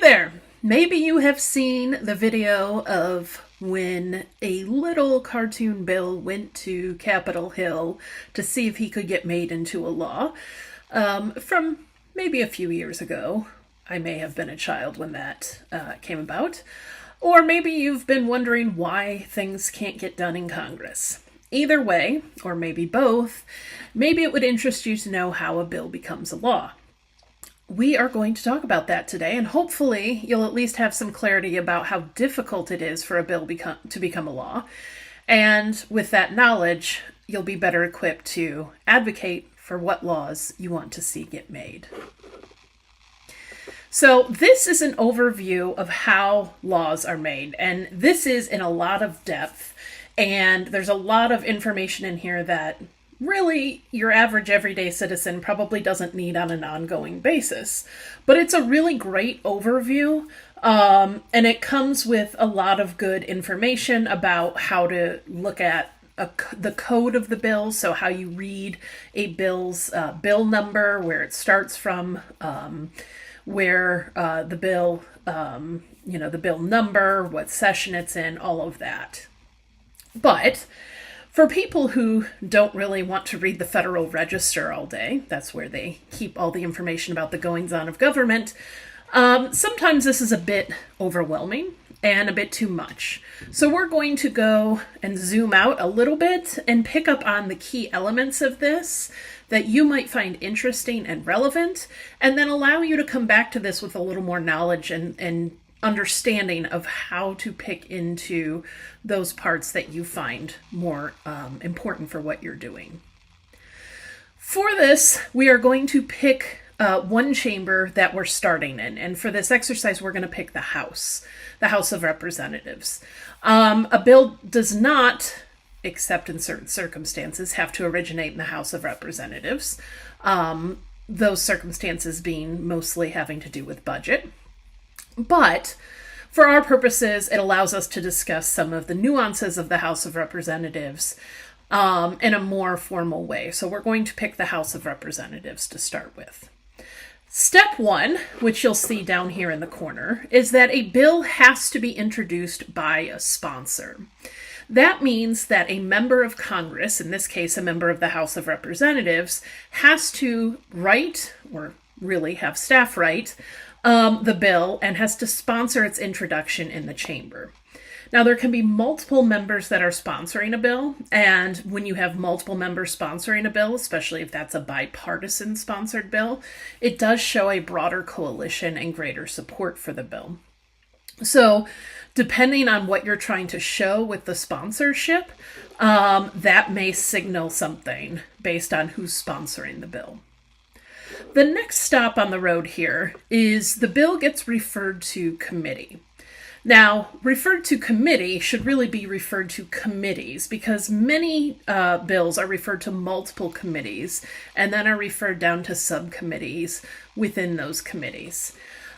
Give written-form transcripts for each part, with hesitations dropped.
there! Maybe you have seen the video of when a little cartoon Bill went to Capitol Hill to see if he could get made into a law from maybe a few years ago. I may have been a child when that came about. Or maybe you've been wondering why things can't get done in Congress. Either way, or maybe both, maybe it would interest you to know how a bill becomes a law. We are going to talk about that today, and hopefully you'll at least have some clarity about how difficult it is for a bill to become a law. And with that knowledge, you'll be better equipped to advocate for what laws you want to see get made. So this is an overview of how laws are made, and this is in a lot of depth, and there's a lot of information in here that really your average everyday citizen probably doesn't need on an ongoing basis. But it's a really great overview, and it comes with a lot of good information about how to look at the code of the bill, so how you read a bill's bill number, where it starts from, where the bill, the bill number, what session it's in, all of that. But for people who don't really want to read the Federal Register all day, that's where they keep all the information about the goings-on of government, sometimes this is a bit overwhelming and a bit too much. So we're going to go and zoom out a little bit and pick up on the key elements of this that you might find interesting and relevant, and then allow you to come back to this with a little more knowledge and understanding of how to pick into those parts that you find more important for what you're doing. For this, we are going to pick one chamber that we're starting in. And for this exercise, we're going to pick the House of Representatives. A bill does not, except in certain circumstances, have to originate in the House of Representatives. Those circumstances being mostly having to do with budget. But for our purposes, it allows us to discuss some of the nuances of the House of Representatives in a more formal way. So we're going to pick the House of Representatives to start with. Step one, which you'll see down here in the corner, is that a bill has to be introduced by a sponsor. That means that a member of Congress, in this case a member of the House of Representatives, has to write, or really have staff write, the bill and has to sponsor its introduction in the chamber. Now, there can be multiple members that are sponsoring a bill, and when you have multiple members sponsoring a bill, especially if that's a bipartisan sponsored bill, it does show a broader coalition and greater support for the bill. So, depending on what you're trying to show with the sponsorship, that may signal something based on who's sponsoring the bill. The next stop on the road here is the bill gets referred to committee. Now, referred to committee should really be referred to committees, because many bills are referred to multiple committees and then are referred down to subcommittees within those committees.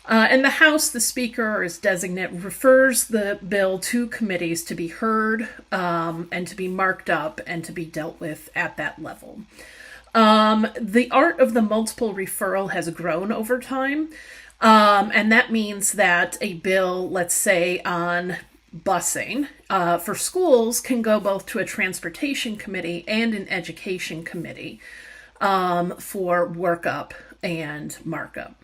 In the House, the Speaker or his designate refers the bill to committees to be heard and to be marked up and to be dealt with at that level. The art of the multiple referral has grown over time, and that means that a bill, let's say on busing, for schools can go both to a transportation committee and an education committee for workup and markup.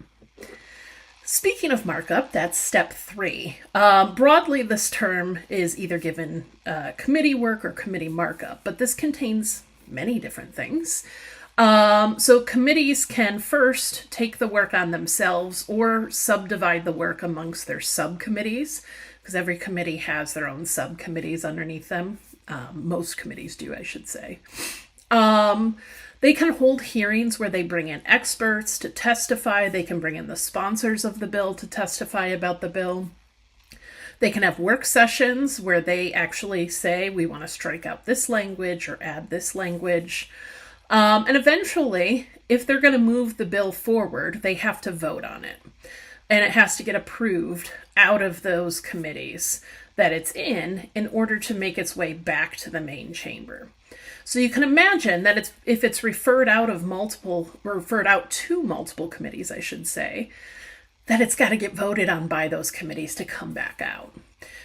Speaking of markup, that's step 3. Broadly, this term is either given committee work or committee markup, but this contains many different things. So committees can first take the work on themselves or subdivide the work amongst their subcommittees, because every committee has their own subcommittees underneath them. Most committees do, I should say. They can hold hearings where they bring in experts to testify. They can bring in the sponsors of the bill to testify about the bill. They can have work sessions where they actually say, we want to strike out this language or add this language. And eventually, if they're going to move the bill forward, they have to vote on it. And it has to get approved out of those committees that it's in order to make its way back to the main chamber. So you can imagine that if it's referred out to multiple committees, I should say, that it's got to get voted on by those committees to come back out.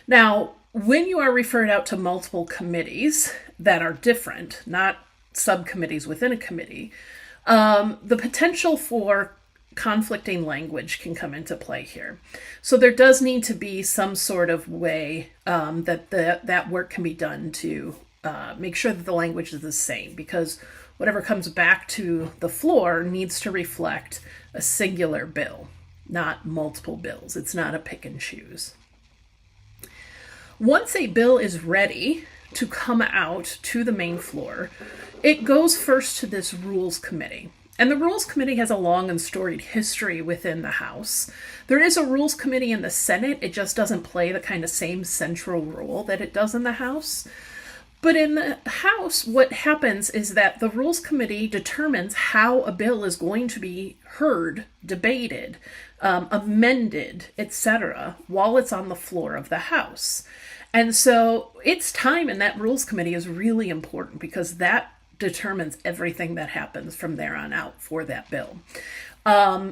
Now, when you are referred out to multiple committees that are different, not subcommittees within a committee, the potential for conflicting language can come into play here. So there does need to be some sort of way that work can be done to make sure that the language is the same, because whatever comes back to the floor needs to reflect a singular bill, not multiple bills. It's not a pick and choose. Once a bill is ready to come out to the main floor, it goes first to this Rules Committee. And the Rules Committee has a long and storied history within the House. There is a Rules Committee in the Senate. It just doesn't play the kind of same central role that it does in the House. But in the House, what happens is that the Rules Committee determines how a bill is going to be heard, debated, amended, etc., while it's on the floor of the House. And so its time in that Rules Committee is really important, because that determines everything that happens from there on out for that bill.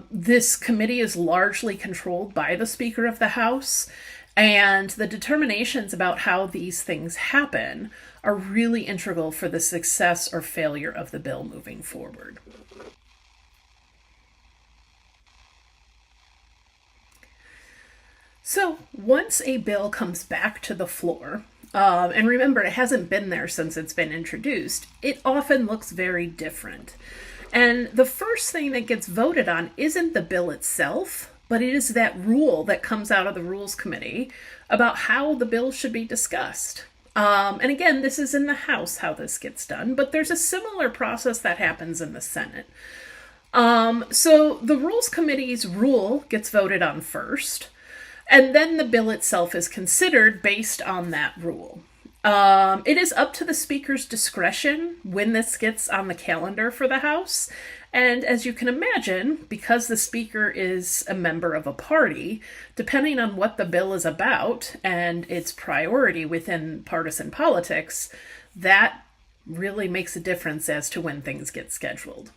This committee is largely controlled by the Speaker of the House, and the determinations about how these things happen are really integral for the success or failure of the bill moving forward. So once a bill comes back to the floor, and remember, it hasn't been there since it's been introduced, it often looks very different. And the first thing that gets voted on isn't the bill itself, but it is that rule that comes out of the Rules Committee about how the bill should be discussed. And again, this is in the House how this gets done, but there's a similar process that happens in the Senate. So the Rules Committee's rule gets voted on first, and then the bill itself is considered based on that rule. It is up to the Speaker's discretion when this gets on the calendar for the House. And as you can imagine, because the Speaker is a member of a party, depending on what the bill is about and its priority within partisan politics, that really makes a difference as to when things get scheduled.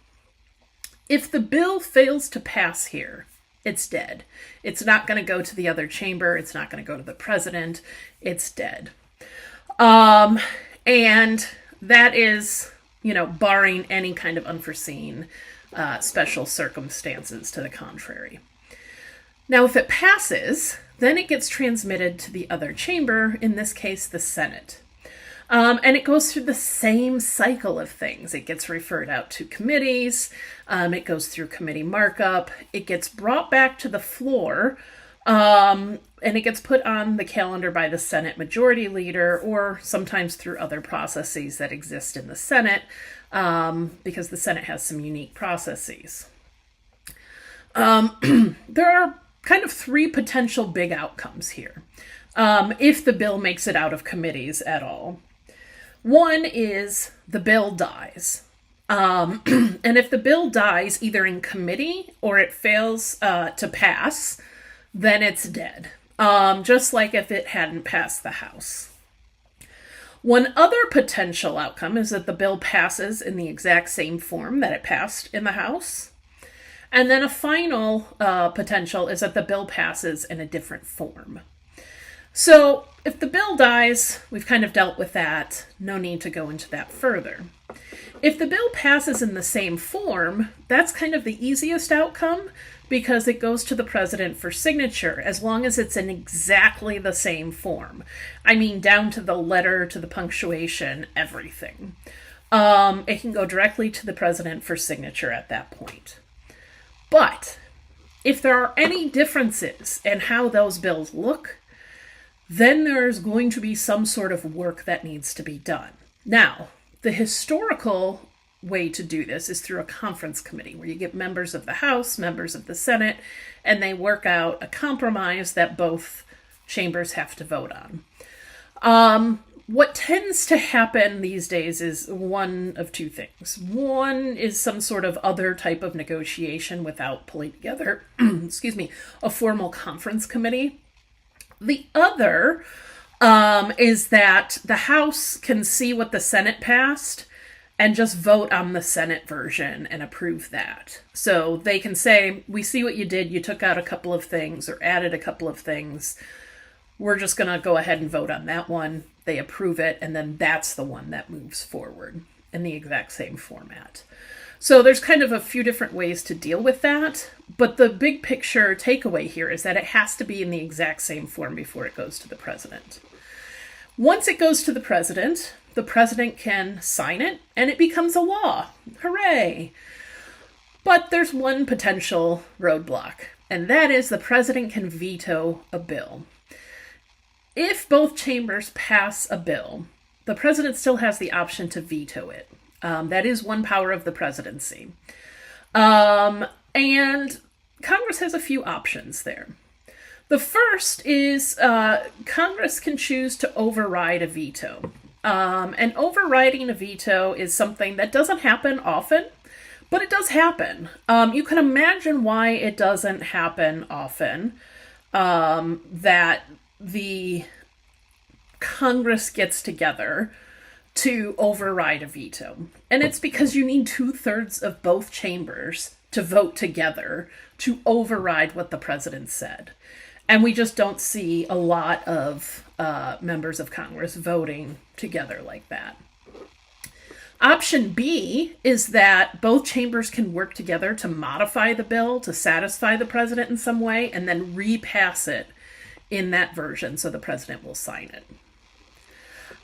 If the bill fails to pass here, it's dead. It's not going to go to the other chamber. It's not going to go to the president. It's dead. And that is, barring any kind of unforeseen special circumstances to the contrary. Now, if it passes, then it gets transmitted to the other chamber, in this case, the Senate. And it goes through the same cycle of things. It gets referred out to committees. It goes through committee markup. It gets brought back to the floor. And it gets put on the calendar by the Senate Majority Leader, or sometimes through other processes that exist in the Senate, because the Senate has some unique processes. There are kind of three potential big outcomes here, if the bill makes it out of committees at all. One is the bill dies. And if the bill dies either in committee or it fails to pass, then it's dead. Just like if it hadn't passed the House. One other potential outcome is that the bill passes in the exact same form that it passed in the House. And then a final potential is that the bill passes in a different form. So if the bill dies, we've kind of dealt with that. No need to go into that further. If the bill passes in the same form, that's kind of the easiest outcome, because it goes to the president for signature as long as it's in exactly the same form. I mean, down to the letter, to the punctuation, everything. It can go directly to the president for signature at that point. But if there are any differences in how those bills look, then there's going to be some sort of work that needs to be done. Now, the historical way to do this is through a conference committee, where you get members of the House, members of the Senate, and they work out a compromise that both chambers have to vote on. What tends to happen these days is one of two things. One is some sort of other type of negotiation without pulling together, a formal conference committee. The other is that the House can see what the Senate passed and just vote on the Senate version and approve that. So they can say, we see what you did. You took out a couple of things or added a couple of things. We're just going to go ahead and vote on that one. They approve it, and then that's the one that moves forward in the exact same format. So there's kind of a few different ways to deal with that, but the big picture takeaway here is that it has to be in the exact same form before it goes to the president. Once it goes to the president can sign it, and it becomes a law. Hooray! But there's one potential roadblock, and that is the president can veto a bill. If both chambers pass a bill, the president still has the option to veto it. That is one power of the presidency. And Congress has a few options there. The first is Congress can choose to override a veto. And overriding a veto is something that doesn't happen often, but it does happen. You can imagine why it doesn't happen often, that the Congress gets together to override a veto. And it's because you need 2/3 of both chambers to vote together to override what the president said. And we just don't see a lot of members of Congress voting together like that. Option B is that both chambers can work together to modify the bill to satisfy the president in some way and then repass it in that version so the president will sign it.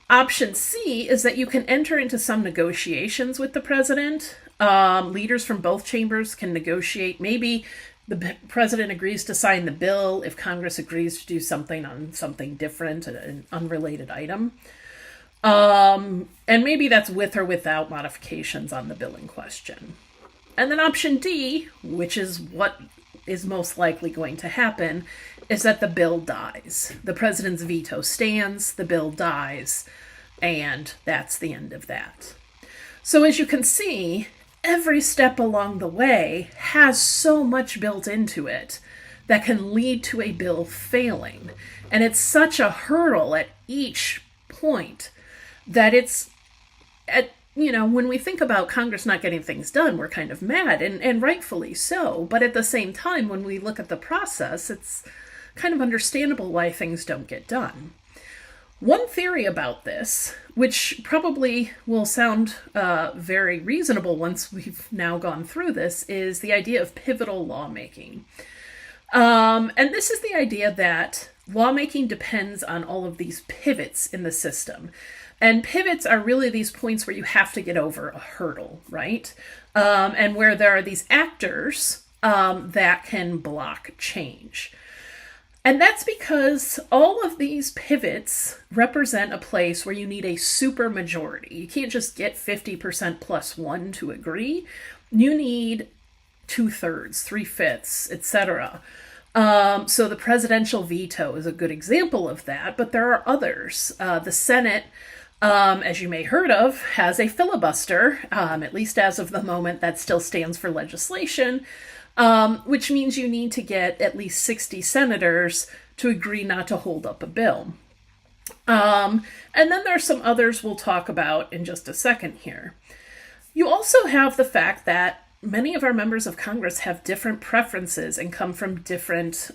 Option C is that you can enter into some negotiations with the president. Leaders from both chambers can negotiate. Maybe the president agrees to sign the bill if Congress agrees to do something on something different, an unrelated item. And maybe that's with or without modifications on the bill in question. And then option D, which is what is most likely going to happen, is that the bill dies. The president's veto stands, the bill dies, and that's the end of that. So as you can see, every step along the way has so much built into it that can lead to a bill failing. And it's such a hurdle at each point that it's, when we think about Congress not getting things done, we're kind of mad, and rightfully so. But at the same time, when we look at the process, it's kind of understandable why things don't get done. One theory about this, which probably will sound very reasonable once we've now gone through this, is the idea of pivotal lawmaking. And this is the idea that lawmaking depends on all of these pivots in the system. And pivots are really these points where you have to get over a hurdle, right? And where there are these actors that can block change. And that's because all of these pivots represent a place where you need a super majority. You can't just get 50% plus one to agree. You need 2/3, 3/5, etc. So the presidential veto is a good example of that, but there are others. The Senate, as you may heard of, has a filibuster, at least as of the moment that still stands for legislation, which means you need to get at least 60 senators to agree not to hold up a bill. And then there are some others we'll talk about in just a second here. You also have the fact that many of our members of Congress have different preferences and come from different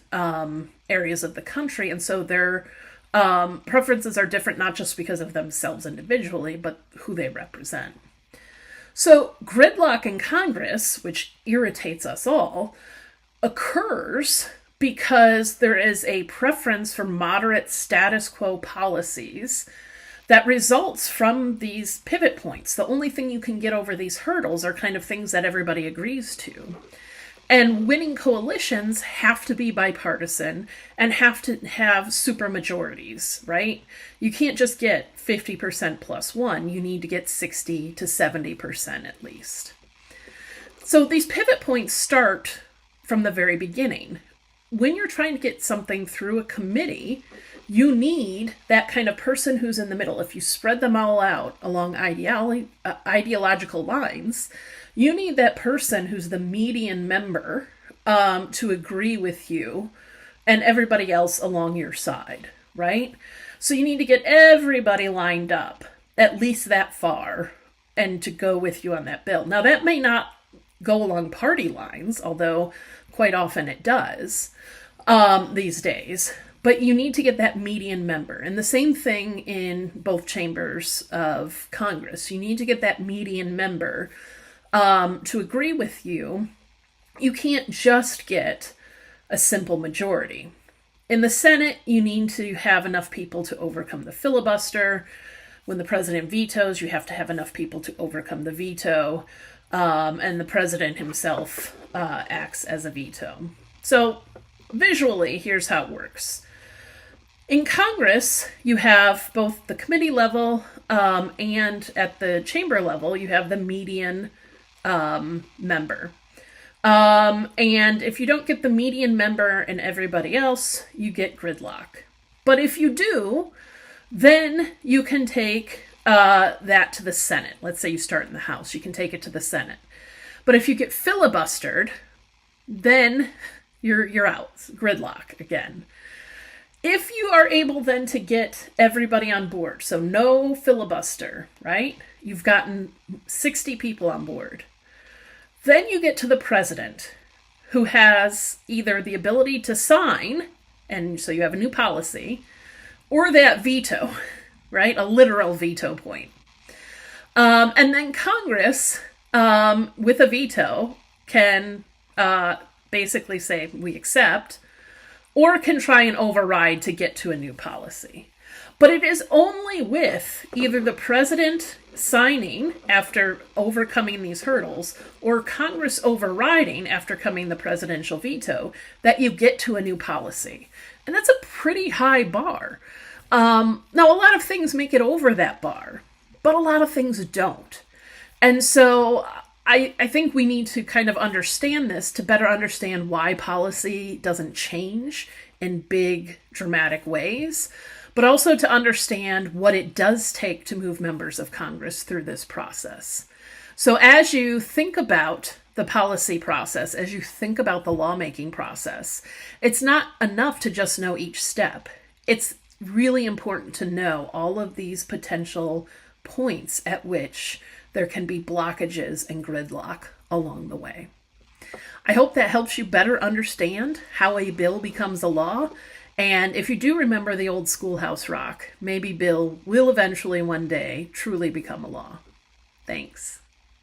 areas of the country, and so their preferences are different not just because of themselves individually, but who they represent. So gridlock in Congress, which irritates us all, occurs because there is a preference for moderate status quo policies that results from these pivot points. The only thing you can get over these hurdles are kind of things that everybody agrees to. And winning coalitions have to be bipartisan and have to have supermajorities, right? You can't just get 50% plus one. You need to get 60 to 70% at least. So these pivot points start from the very beginning. When you're trying to get something through a committee, you need that kind of person who's in the middle. If you spread them all out along ideological lines, you need that person who's the median member to agree with you and everybody else along your side, right? So you need to get everybody lined up, at least that far, and to go with you on that bill. Now, that may not go along party lines, although quite often it does these days. But you need to get that median member. And the same thing in both chambers of Congress. You need to get that median member to agree with you. You can't just get a simple majority. In the Senate, you need to have enough people to overcome the filibuster. When the president vetoes, you have to have enough people to overcome the veto. And the president himself acts as a veto. So visually, here's how it works. In Congress, you have both the committee level and at the chamber level, you have the median member. And if you don't get the median member and everybody else, you get gridlock. But if you do, then you can take that to the Senate. Let's say you start in the House, you can take it to the Senate. But if you get filibustered, then you're out, gridlock again. If you are able then to get everybody on board, so no filibuster, right? You've gotten 60 people on board. Then you get to the president, who has either the ability to sign, and so you have a new policy, or that veto, right? A literal veto point. And then Congress, with a veto, can basically say, we accept, or can try and override to get to a new policy. But it is only with either the president signing after overcoming these hurdles or Congress overriding after coming the presidential veto that you get to a new policy. And that's a pretty high bar. Now, a lot of things make it over that bar, but a lot of things don't. And so I think we need to kind of understand this to better understand why policy doesn't change in big, dramatic ways, but also to understand what it does take to move members of Congress through this process. So as you think about the policy process, as you think about the lawmaking process, it's not enough to just know each step. It's really important to know all of these potential points at which there can be blockages and gridlock along the way. I hope that helps you better understand how a bill becomes a law. And if you do remember the old Schoolhouse Rock, maybe bill will eventually one day truly become a law. Thanks.